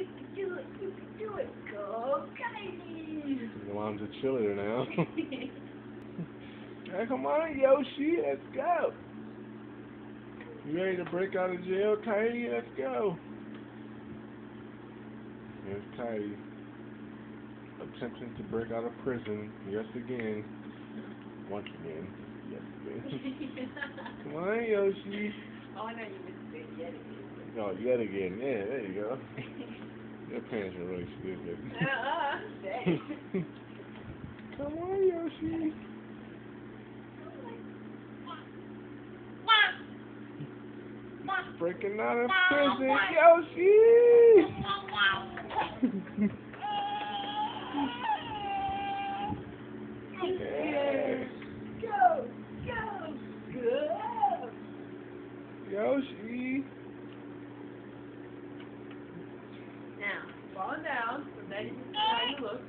You can do it. You can do it. Go, Kylie. Your mom's a cheerleader now. Hey, come on, Yoshi. Let's go. You ready to break out of jail, Kylie? Let's go. Here's Kylie attempting to break out of prison. Yes, again. Once again. Yes, again. Come on, Yoshi. Oh, no, you missed it yet again. Oh, yet again. Yeah, there you go. Your parents are really stupid. Dang. Come on, Yoshi. Breaking out of prison, Yoshi! Yeah. Go, go, go. Yoshi. Now, fall down so that you can see how you look.